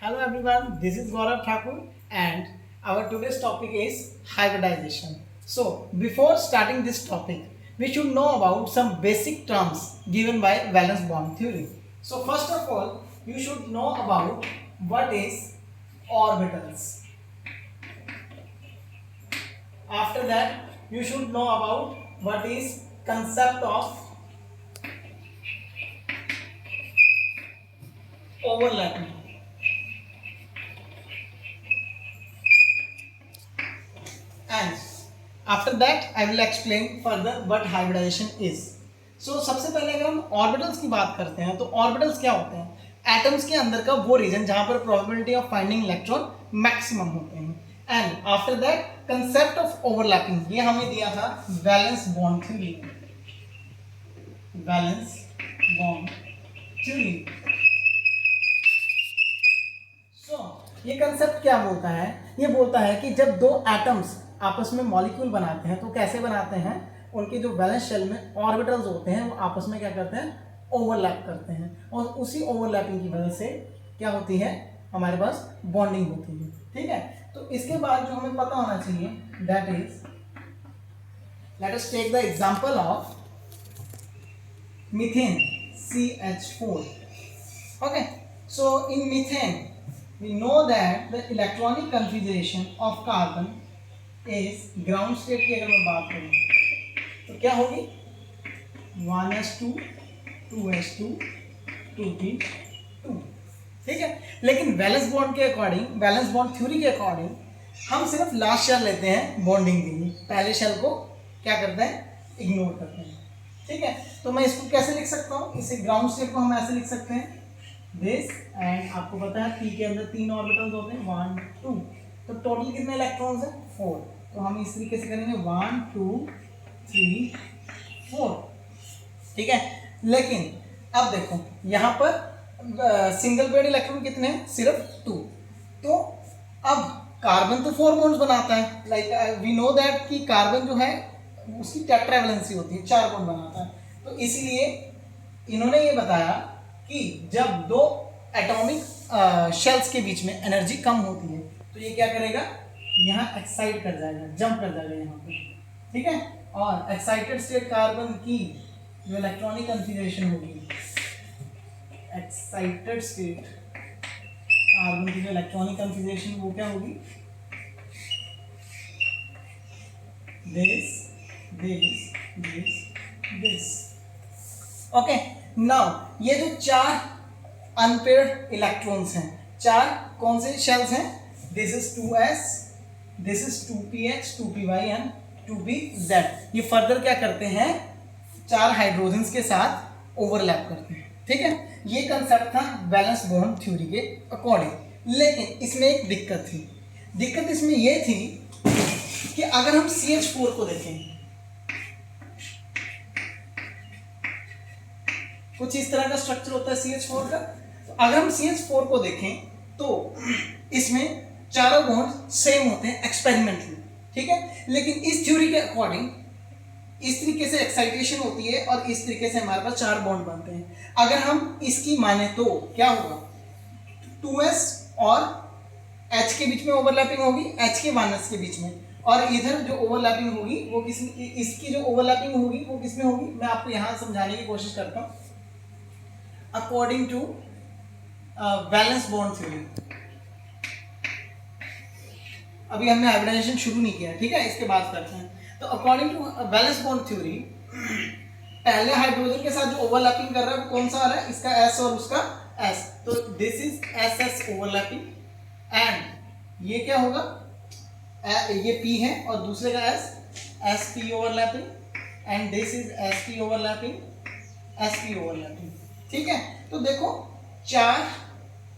Hello everyone, this is Gaurav Thakur and our today's topic is hybridization. So, before starting this topic, we should know about some basic terms given by valence bond theory. So, first of all, you should know about what is orbitals. After that, you should know about what is concept of overlapping. And after that I will explain further what hybridization is. So सबसे पहले अगर हम orbitals की बात करते हैं तो orbitals क्या होते हैं? एटम्स के अंदर का वो रीजन जहां पर probability of finding electron maximum होते हैं. And after that concept of overlapping, ये हमें दिया था valence bond theory. Valence bond theory. ये कंसेप्ट क्या बोलता है? ये बोलता है कि जब दो एटम्स आपस में मॉलिक्यूल बनाते हैं तो कैसे बनाते हैं? उनके जो वैलेंस शेल में ऑर्बिटल्स होते हैं वो आपस में क्या करते हैं? ओवरलैप करते हैं. और उसी ओवरलैपिंग की वजह से क्या होती है? हमारे पास बॉन्डिंग होती है. ठीक है, तो इसके बाद जो हमें पता होना चाहिए that is, let us take the example of methane CH4. Okay, so in methane we know that the electronic configuration of carbon is ground state की अगर मैं बात करूँ तो क्या होगी? 1s2 2s2 2p2. ठीक है, लेकिन वैलेंस बॉन्ड के अकॉर्डिंग, वैलेंस बॉन्ड थ्योरी के अकॉर्डिंग हम सिर्फ लास्ट शेल लेते हैं बॉन्डिंग के लिए, पहले शेल को क्या करते हैं? इग्नोर करते हैं. ठीक है, तो मैं इसको कैसे लिख सकता हूँ? इसे ग्राउंड स्टेट को हम ऐसे लिख सकते हैं दिस. एंड आपको पता है पी के अंदर 3 ऑर्बिटल्स होते हैं 1 2, तो टोटल कितने इलेक्ट्रॉन्स हैं? 4. तो हम इस तरीके से करेंगे 1 2 3 4. ठीक है, लेकिन अब देखो यहाँ पर सिंगल पेड इलेक्ट्रॉन कितने हैं? सिर्फ 2. तो अब कार्बन तो 4 बॉन्ड्स बनाता है. लाइक वी नो दैट कि कार्बन जो है उसकी टेट्रावैलेंसी होती है, 4 बॉन्ड बनाता है. तो इसीलिए इन्होंने ये बताया कि जब दो एटॉमिक शेल्स के बीच में एनर्जी कम होती है तो ये क्या करेगा? यहाँ एक्साइट कर जाएगा, जंप कर जाएगा यहाँ पे. ठीक है, और एक्साइटेड स्टेट कार्बन की जो इलेक्ट्रॉनिक कॉन्फ़िगरेशन होगी, एक्साइटेड स्टेट कार्बन की जो इलेक्ट्रॉनिक कॉन्फ़िगरेशन वो क्या होगी? दिस. ओके, नाउ ये जो 4 अनपेयर्ड इलेक्ट्रॉन्स हैं, 4 कौन से शेल्स हैं? This is 2s, this is 2ph 2py and 2pz. ये फर्दर क्या करते हैं? 4 हाइड्रोजन्स के साथ ओवरलैप करते हैं. ठीक है, ये कंसेप्ट था वैलेंस बॉन्ड थ्योरी के अकॉर्डिंग. लेकिन इसमें एक दिक्कत थी. दिक्कत इसमें ये थी कि अगर हम CH4 को देखें, कुछ इस तरह का स्ट्रक्चर होता है CH4 का. तो अगर हम CH4 को देखें तो इसमें चारों बॉन्ड सेम होते हैं एक्सपेरिमेंटली. ठीक है, लेकिन इस थ्योरी के अकॉर्डिंग इस तरीके से एक्साइटेशन होती है और इस तरीके से हमारे पास 4 बॉन्ड बनते हैं. अगर हम इसकी माने तो क्या होगा? 2s और H के बीच में ओवरलैपिंग होगी, H के 1s के बीच में, और इधर जो ओवरलैपिंग होगी वो इसकी जो ओवरलैपिंग होगी वो किसमें होगी? मैं आपको यहाँ समझाने की कोशिश करता हूँ. According to valence bond theory, अभी हमने हाइब्रिडाइजेशन शुरू नहीं किया. ठीक है, इसके बाद करते हैं. तो according to valence bond theory पहले हाइड्रोजन के साथ जो ओवरलैपिंग कर रहा है वो कौन सा आ रहा है? इसका S और उसका S. तो this is SS overlapping. And ये क्या होगा? ये P है और दूसरे का S, SP overlapping. And this is SP overlapping, SP overlapping. ठीक है, तो देखो 4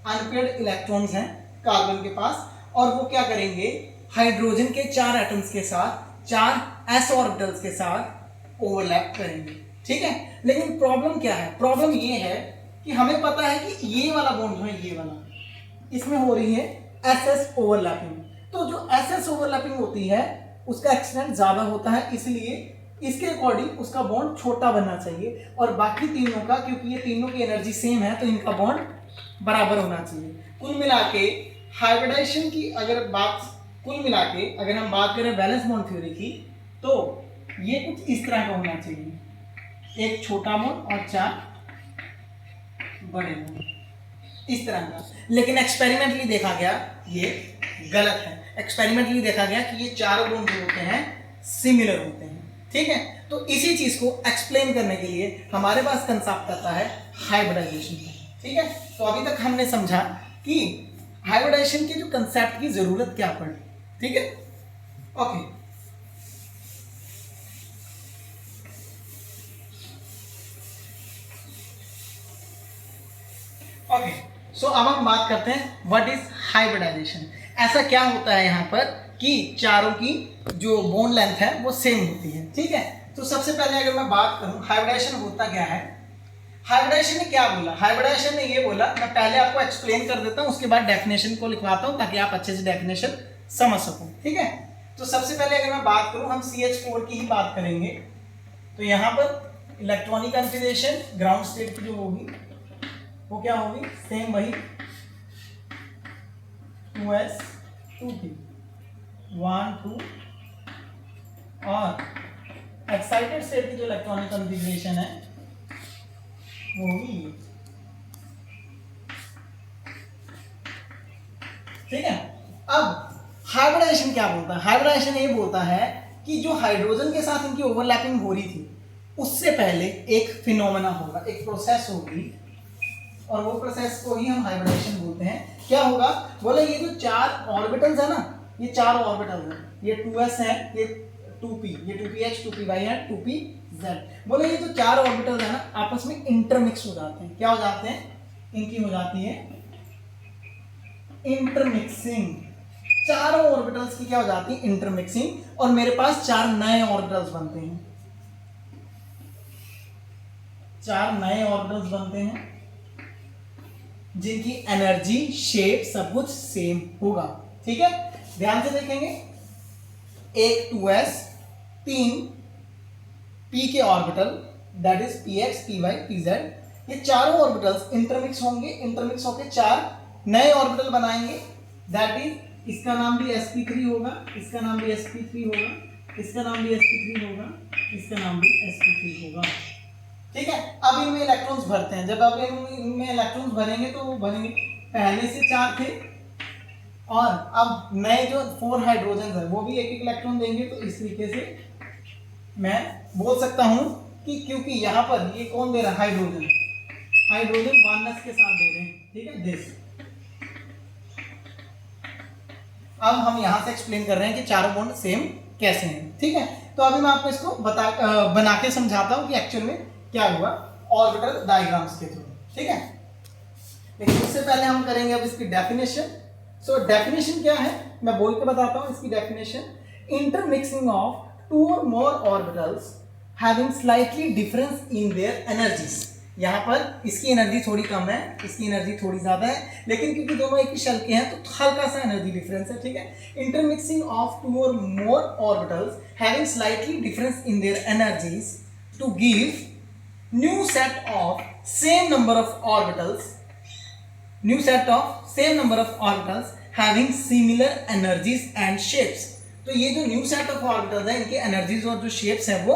अनपेयर्ड इलेक्ट्रॉन्स हैं कार्बन के पास, और वो क्या करेंगे? हाइड्रोजन के 4 एटम्स के साथ 4 s ऑर्बिटल्स के साथ ओवरलैप करेंगे. ठीक है, लेकिन प्रॉब्लम क्या है? प्रॉब्लम ये है कि हमें पता है कि ये वाला बॉन्ड है, ये वाला, इसमें हो रही है SS ओवरलैपिंग. तो जो SS ओवरलैपिंग होती है उसका एक्सटेंट ज्यादा होता है, इसलिए इसके अकॉर्डिंग उसका बॉन्ड छोटा बनना चाहिए. और बाकी तीनों का, क्योंकि ये तीनों की एनर्जी सेम है तो इनका बॉन्ड बराबर होना चाहिए. कुल मिला के हाइब्रिडाइजेशन की अगर बात कुल मिला के अगर हम बात करें वैलेंस बॉन्ड थ्योरी की, तो ये कुछ इस तरह का होना चाहिए, एक छोटा बॉन्ड और 4 बड़े बॉन्ड, इस तरह का। लेकिन एक्सपेरिमेंटली देखा गया ये गलत है। एक्सपेरिमेंटली देखा गया कि ये चारों बॉन्ड जो होते हैं सिमिलर होते हैं। ठीक है, तो इसी चीज को एक्सप्लेन करने के लिए हमारे पास कंसेप्ट आता है हाइब्रिडाइजेशन का। ठीक है, तो अभी तक हमने समझा कि हाइब्रिडाइजेशन के जो कंसेप्ट की जरूरत क्या पड़ी। ठीक है, ओके। ओके, सो अब हम बात करते हैं व्हाट इज हाइब्रिडाइजेशन। ऐसा क्या होता है यहाँ पर कि चारों की जो बोन लेंथ है वो सेम होती है। ठीक है, तो सबसे पहले अगर मैं बात करूं हाइब्रिडाइजेशन होता क्या है। हाइब्रिडाइजेशन ने क्या बोला, हाइब्रिडाइजेशन ने ये बोला, मैं पहले आपको एक्सप्लेन कर देता हूं, उसके बाद डेफिनेशन को लिखवाता हूं ताकि आप अच्छे से डेफिनेशन समझ सको। ठीक है, तो सबसे पहले अगर मैं बात करूं, हम CH4 की ही बात करेंगे। तो यहाँ पर इलेक्ट्रॉनिक कॉन्फ़िगरेशन ग्राउंड स्टेट की जो होगी वो क्या होगी, सेम वही 2s 2p 1 2, और एक्साइटेड स्टेट की जो इलेक्ट्रॉनिक कॉन्फ़िगरेशन है वो होगी ये। ठीक है, अब हाइब्रिडाइजेशन क्या बोलता है, हाइब्रिडाइजेशन ये बोलता है कि जो हाइड्रोजन के साथ इनकी ओवरलैपिंग हो रही थी उससे पहले एक फिनोमेना होगा, एक प्रोसेस होगी, और वो प्रोसेस को ही हम हाइब्रिडाइजेशन बोलते हैं। क्या होगा, बोले ये जो 4 ऑर्बिटल्स है ना, ये 4 ऑर्बिटल्स है, ये 2s है, ये 2p, ये 2ph 2py है, 2pz। बोले ये जो 4 ऑर्बिटल्स है ना आपस में इंटरमिक्स हो जाते हैं। क्या हो जाते हैं, इनकी हो जाती है इंटरमिक्सिंग। चारों ऑर्बिटल्स की क्या हो जाती है, इंटरमिक्सिंग, और मेरे पास 4 नए ऑर्बिटल्स बनते हैं, 4 नए ऑर्बिटल्स बनते हैं जिनकी एनर्जी शेप सब कुछ सेम होगा। ठीक है, ध्यान से देखेंगे, एक 2s 3 p के orbital that is px py pz, ये चारों ऑर्बिटल्स इंटरमिक्स होंगे, इंटरमिक्स होकर 4 नए ऑर्बिटल बनाएंगे, दैट इज इसका नाम भी sp3 होगा, इसका नाम भी sp3 होगा, इसका नाम भी sp3 होगा, इसका नाम भी sp3 होगा। ठीक है, अब इनमें इलेक्ट्रॉन्स भरते हैं, जब अब इनमें इलेक्ट्रॉन्स भरेंगे तो वो भरेंगे, पहले से 4 थे और अब नए जो 4 हाइड्रोजन है वो भी एक एक इलेक्ट्रॉन देंगे। तो इस तरीके से मैं बोल सकता हूं कि क्योंकि यहां पर ये कौन दे रहा है, हाइड्रोजन, हाइड्रोजन वननेस के साथ दे रहे हैं। ठीक है, दिस अब हम यहां से एक्सप्लेन कर रहे हैं कि चारों बॉन्ड सेम कैसे हैं। ठीक है, तो अभी मैं आपको इसको बना के समझाता हूं कि एक्चुअल में क्या हुआ ऑर्बिटल डायग्राम्स के थ्रू। ठीक है, लेकिन उससे पहले हम करेंगे अब इसकी डेफिनेशन। सो डेफिनेशन क्या है मैं बोल के बताता हूं इसकी definition. Intermixing of 2 or more orbitals having slightly difference in their energies। यहाँ पर इसकी एनर्जी थोड़ी कम है, इसकी एनर्जी थोड़ी ज्यादा है, लेकिन क्योंकि दोनों एक ही शेल के हैं तो हल्का सा एनर्जी डिफरेंस है। ठीक है, intermixing of 2 or more orbitals having slightly difference in their energies to give new set of same number of orbitals, new set of same number of orbitals having similar energies and shapes। तो ये जो new set of orbitals है इनकी energies और जो shapes है वो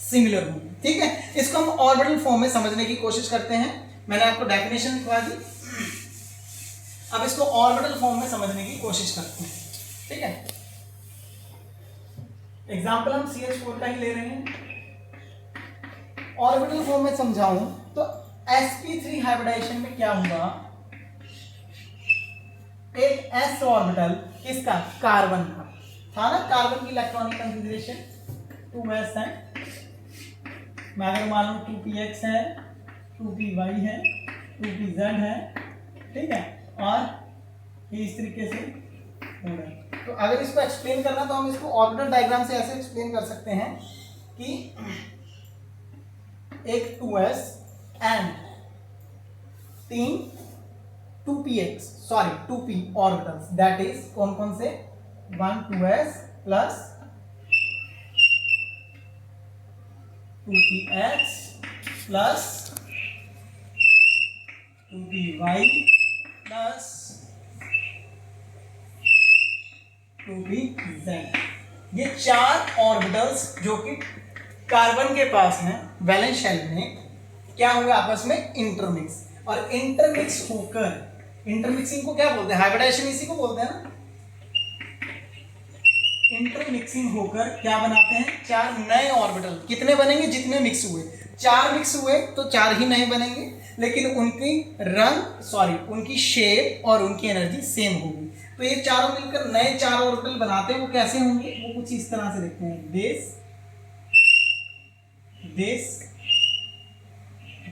similar होंगे। ठीक है, इसको हम ऑर्बिटल फॉर्म में समझने की कोशिश करते हैं। मैंने आपको डेफिनेशन लिखवा दी, अब इसको ऑर्बिटल फॉर्म में समझने की कोशिश करते हैं। ठीक है, एग्जांपल हम CH4 का ही ले रहे हैं। ऑर्बिटल फॉर्म में समझाऊं तो sp3 हाइब्रिडाइजेशन में क्या हुआ, एक s ऑर्बिटल किसका, कार्बन का था ना, कार्बन की इलेक्ट्रॉनिक कॉन्फ़िगरेशन 2s है, मैं अगर मान लूं 2px है, 2py है, 2pz है। ठीक है, और ये इस तरीके से हो रहा है। तो अगर इसको एक्सप्लेन करना तो हम इसको ऑर्बिटल डायग्राम से ऐसे एक्सप्लेन कर सकते हैं कि एक 2s and 3 2px sorry 2p orbitals, that is कौन कौन से, 1 2s plus 2px plus 2py plus 2p z। ये 4 ऑर्बिटल्स जो कि कार्बन के पास हैं वैलेंस शेल में, क्या होंगे आपस में इंटरमिक्स, और इंटरमिक्स होकर, इंटरमिक्सिंग को क्या बोलते हैं, हाइब्रिडाइजेशन इसी को बोलते हैं ना। इंटरमिक्सिंग होकर क्या बनाते हैं, 4 नए ऑर्बिटल। कितने बनेंगे, जितने मिक्स हुए, 4 मिक्स हुए तो 4 ही नए बनेंगे, लेकिन उनकी उनकी शेप और उनकी एनर्जी सेम होगी। तो ये चारों मिलकर नए 4 ऑर्बिटल बनाते हैं। वो कैसे होंगे, वो कुछ इस तरह से देखते हैं, देश देश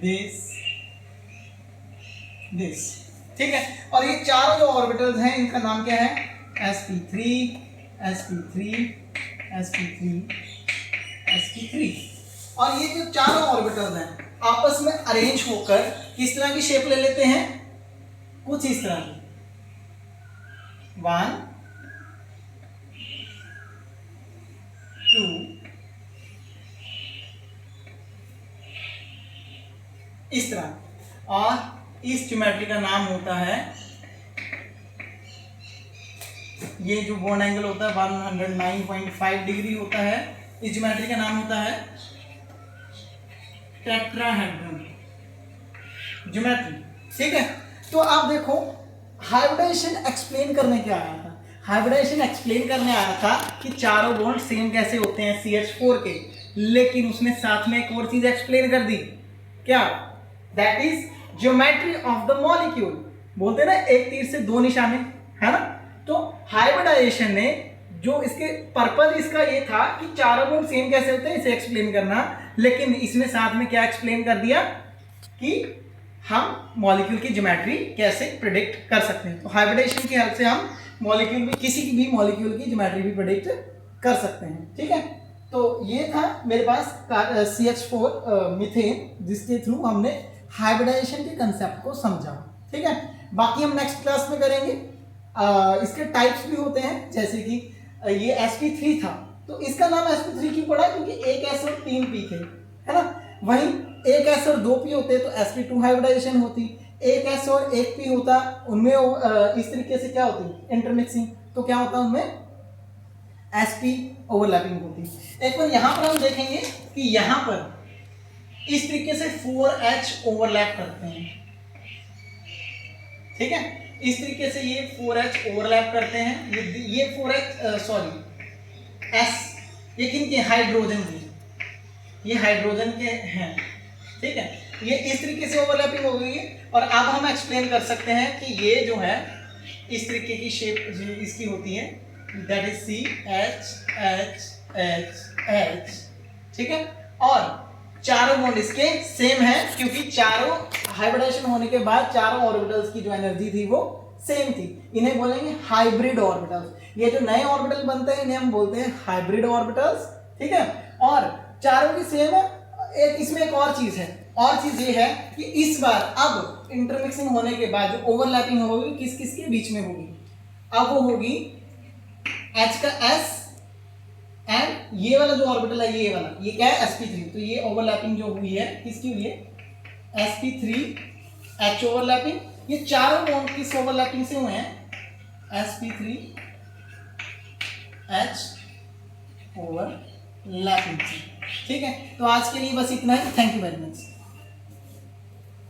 देश देश, ठीक है। और ये चारों जो ऑर्बिटल्स हैं इनका नाम क्या है, sp3 sp3 sp3 sp3। और ये जो चारों ऑर्बिटल्स हैं आपस में अरेंज होकर किस तरह की शेप ले लेते हैं, कुछ इस तरह की, 1 2 इस तरह। और इस ज्योमेट्री का नाम होता है, ये जो बॉन्ड एंगल होता है 109.5 डिग्री होता है, इस ज्योमेट्री का नाम होता है टेट्राहेड्रन ज्योमेट्री, ठीक है। तो आप देखो, हाइब्रिडाइजेशन एक्सप्लेन करने क्या आया था, हाइब्रिडाइजेशन एक्सप्लेन करने आया था कि चारों बॉन्ड सेम कैसे होते हैं CH4 के, लेकिन उसने साथ में एक और चीज एक्सप्लेन कर दी, क्या, that is geometry of the molecule. बोलते हैं ना, एक तीर से 2 निशाने, है ना। तो हाइब्रिडाइजेशन ने जो इसके पर्पज इसका ये था कि चारों बॉन्ड सेम कैसे होते हैं इसे एक्सप्लेन करना, लेकिन इसमें साथ में क्या एक्सप्लेन कर दिया कि हम मॉलिक्यूल की ज्योमेट्री कैसे प्रिडिक्ट कर सकते हैं। तो हाइब्रिडाइजेशन की हेल्प से हम मॉलिक्यूल में किसी भी मॉलिक्यूल की ज्योमेट्री भी प्रिडिक्ट कर सकते हैं, ठीक है। तो ये था मेरे पास CH4 मीथेन, जिसके थ्रू हमने हाइब्रिडाइजेशन के कंसेप्ट को समझा, ठीक है। बाकी हम नेक्स्ट क्लास में करेंगे। इसके टाइप्स भी होते हैं, जैसे कि ये sp3 था, तो इसका नाम sp3 क्यों पड़ा, क्योंकि एक s और 3 p थे, है ना। वहीं एक s और 2 p होते तो sp2 हाइब्रिडाइजेशन होती, एक s और एक p होता, उनमें इस तरीके से क्या होती, इंटरमिक्सिंग, तो क्या होता उनमें sp ओवरलैपिंग होती। एक बार यहाँ पर हम देखेंगे कि यहाँ पर इस तरीके से 4h ओवरलैप करते हैं, ठीक है। इस तरीके से ये 4h ओवरलैप करते हैं, ये 4h s, ये किनके, हाइड्रोजन के, ये हाइड्रोजन के हैं, ठीक है। ये इस तरीके से ओवरलैपिंग हो गई है। और अब हम एक्सप्लेन कर सकते हैं कि ये जो है इस तरीके की शेप इसकी होती है, दैट इज CH, ठीक है। और चारों बॉन्ड इसके सेम है, क्योंकि चारों हाइब्रिडाइजेशन होने के बाद चारों ऑर्बिटल्स की जो एनर्जी थी वो सेम थी। इन्हें बोलेंगे हाइब्रिड ऑर्बिटल्स। ये जो नए ऑर्बिटल बनते हैं इन्हें हम बोलते हैं हाइब्रिड ऑर्बिटल्स, ठीक है। और चारों की सेम है। एक इसमें एक और चीज है, और चीज ये है कि इस बार अब इंटरमिक्सिंग होने के बाद जो ओवरलैपिंग होगी किस किस के बीच में होगी, अब वो होगी H का S एंड ये वाला जो ऑर्बिटल है, ये वाला, ये क्या है, sp3। तो ये ओवरलैपिंग जो हुई है किसकी हुई है, sp3 H ओवरलैपिंग। ये चारों बॉन्ड किस ओवरलैपिंग से हुए हैं, sp3 H ओवरलैपिंग से, ठीक है। तो आज के लिए बस इतना ही। Thank you very much.